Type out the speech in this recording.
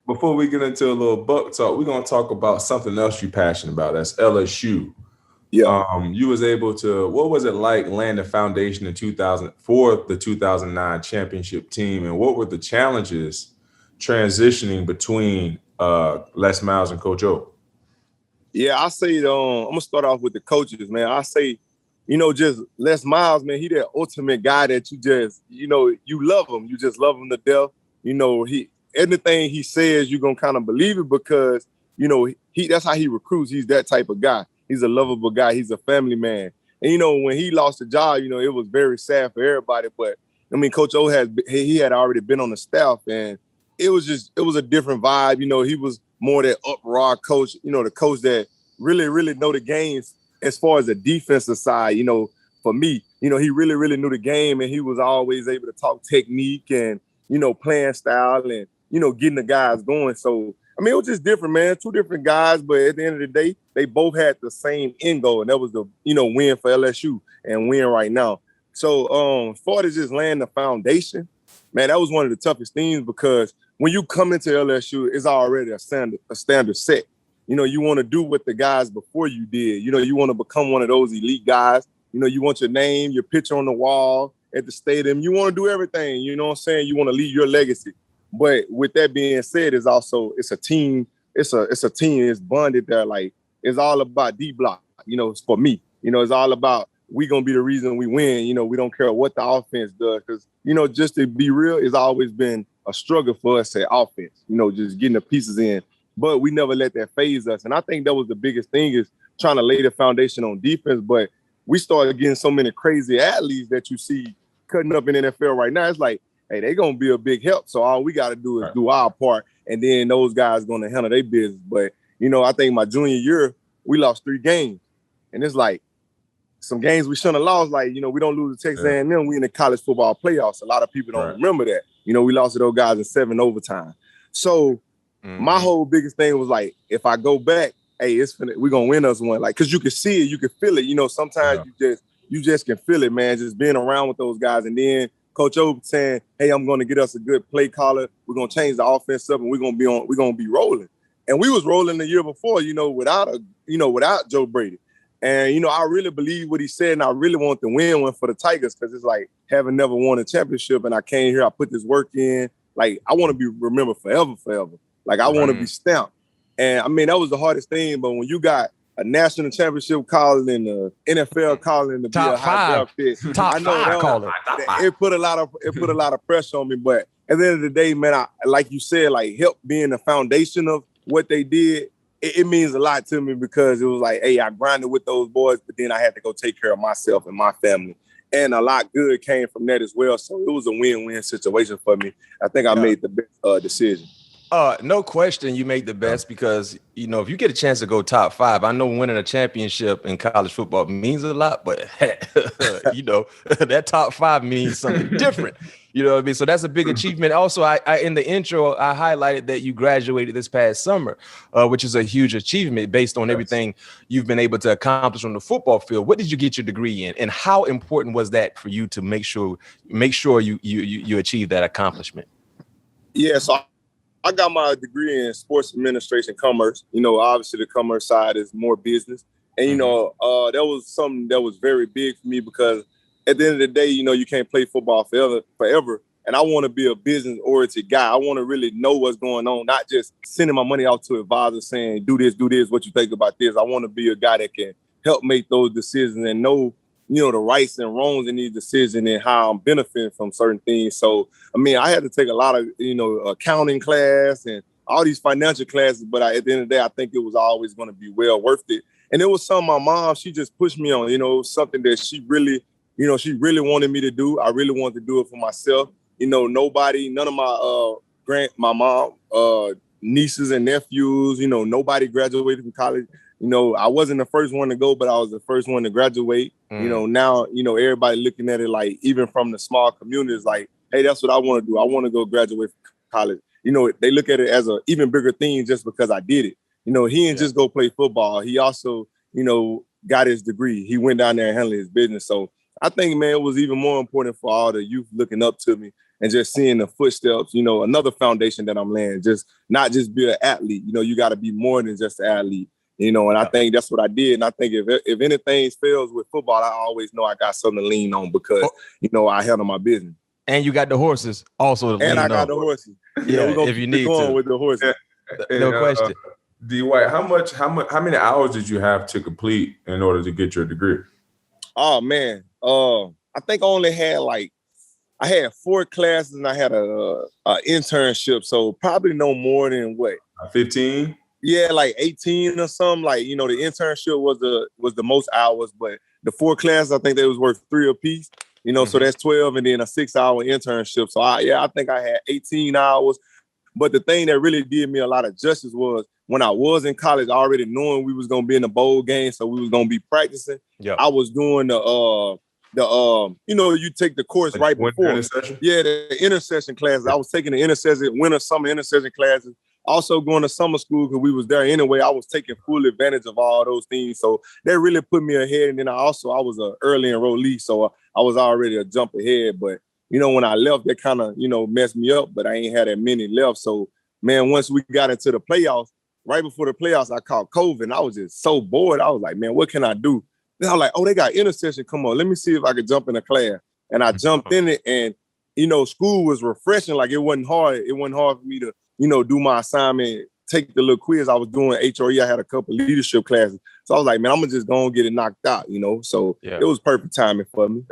before we get into a little buck talk, we're gonna talk about something else you're passionate about. That's LSU. Yeah. You was able to. What was it like laying the foundation in 2000 for the 2009 championship team, and what were the challenges transitioning between Les Miles and Coach O? Yeah, I say I'm gonna start off with the coaches, man. I say, just Les Miles, man, he that ultimate guy that you just, you love him. You just love him to death. He anything he says, you're gonna kind of believe it because, he that's how he recruits. He's that type of guy. He's a lovable guy. He's a family man. And when he lost the job, it was very sad for everybody. But I mean, Coach O he had already been on the staff, and it was a different vibe. He was more that uproar coach, the coach that really, really know the games as far as the defensive side. For me, he really, really knew the game, and he was always able to talk technique and, playing style and, getting the guys going. So, I mean, it was just different, man. Two different guys, but at the end of the day, they both had the same end goal, and that was the, win for LSU and win right now. So, as far as just laying the foundation, man, that was one of the toughest things because when you come into LSU, it's already a standard set. You want to do what the guys before you did. You want to become one of those elite guys. You want your name, your picture on the wall at the stadium. You want to do everything. You know what I'm saying? You want to leave your legacy. But with that being said, it's a team. It's a team. It's bonded there. Like, it's all about D block. For me. It's all about we gonna be the reason we win. We don't care what the offense does because just to be real, it's always been a struggle for us at offense. Just getting the pieces in, but we never let that phase us. And I think that was the biggest thing is trying to lay the foundation on defense. But we started getting so many crazy athletes that you see cutting up in NFL right now. It's like, hey, they're gonna be a big help. So all we got to do is do our part, and then those guys gonna handle their business. But I think my junior year we lost 3 games, and it's like some games we shouldn't have lost. Like we don't lose to Texas A&M. We in the college football playoffs. A lot of people don't remember that. We lost to those guys in 7 overtime. So my whole biggest thing was like, if I go back, hey, we're gonna win us one. Like, cause you can see it, you can feel it. Sometimes you just can feel it, man. Just being around with those guys, and then Coach O saying, hey, I'm gonna get us a good play caller. We're gonna change the offense up, and we're gonna be rolling. And we was rolling the year before, without Joe Brady. And, I really believe what he said, and I really want to win one for the Tigers because it's like having never won a championship, and I came here, I put this work in. Like, I want to be remembered forever. Like, I want to be stamped. And, I mean, that was the hardest thing, but when you got a national championship calling and the NFL calling to be a high draft pick, I know it put a lot of pressure on me. But at the end of the day, man, like you said, like help being the foundation of what they did. It means a lot to me because it was like, hey, I grinded with those boys, but then I had to go take care of myself and my family. And a lot good came from that as well. So it was a win-win situation for me. I think I made the best decision. No question you make the best because, if you get a chance to go top 5, I know winning a championship in college football means a lot, but, that top 5 means something different. You know what I mean? So that's a big achievement. Also, I in the intro, I highlighted that you graduated this past summer, which is a huge achievement based on everything you've been able to accomplish on the football field. What did you get your degree in? And how important was that for you to make sure you achieve that accomplishment? Yeah, so I got my degree in sports administration commerce. Obviously the commerce side is more business. And, that was something that was very big for me because at the end of the day, you can't play football forever. And I want to be a business-oriented guy. I want to really know what's going on, not just sending my money out to advisors saying, do this, what you think about this. I want to be a guy that can help make those decisions and know, the rights and wrongs in these decisions and how I'm benefiting from certain things. So, I mean, I had to take a lot of, accounting class and all these financial classes, but at the end of the day, I think it was always going to be well worth it. And it was something my mom, she just pushed me on, something that she really wanted me to do. I really wanted to do it for myself. None of my mom, nieces and nephews, nobody graduated from college. I wasn't the first one to go, but I was the first one to graduate. Now, everybody looking at it like, even from the small communities, like, hey, that's what I want to do. I want to go graduate from college. They look at it as an even bigger thing just because I did it. He didn't just go play football. He also, got his degree. He went down there and handled his business. So I think, man, it was even more important for all the youth looking up to me and just seeing the footsteps, you know, another foundation that I'm laying, just not just be an athlete. You know, you got to be more than just an athlete, you know, and I think that's what I did. And I think if anything fails with football, I always know I got something to lean on because, you know, I handle my business. And you got the horses also to lean on. And I got the horses. Yeah, if you need going to. with the horses. No question. D. White, how many hours did you have to complete in order to get your degree? Oh man, I think I only had I had 4 classes and I had a internship, so probably no more than what 15. Yeah, like 18 or something. Like, you know, the internship was the most hours, but the 4 classes I think they was worth 3 apiece. You know, so that's 12 and then a 6-hour internship. So I think I had 18 hours. But the thing that really did me a lot of justice was when I was in college, already knowing we was gonna be in the bowl game, so we was gonna be practicing. Yep. I was doing the you know, you take the course right before. Yeah, the intercession classes. I was taking the intercession, winter, summer intercession classes. Also going to summer school because we was there anyway. I was taking full advantage of all those things. So that really put me ahead. And then I was an early enrollee, so I was already a jump ahead. But, you know, when I left, that kind of, you know, messed me up, but I ain't had that many left. So, man, once we got into the playoffs, right before the playoffs, I caught COVID. And I was just so bored. I was like, man, what can I do? Then I was like, oh, they got intercession. Come on, let me see if I could jump in a class. And I jumped in it, and, you know, school was refreshing. Like, it wasn't hard. It wasn't hard for me to, you know, do my assignment, take the little quiz. I was doing HRE. I had a couple leadership classes. So I was like, man, I'm going to just go and get it knocked out, you know. So it was perfect timing for me.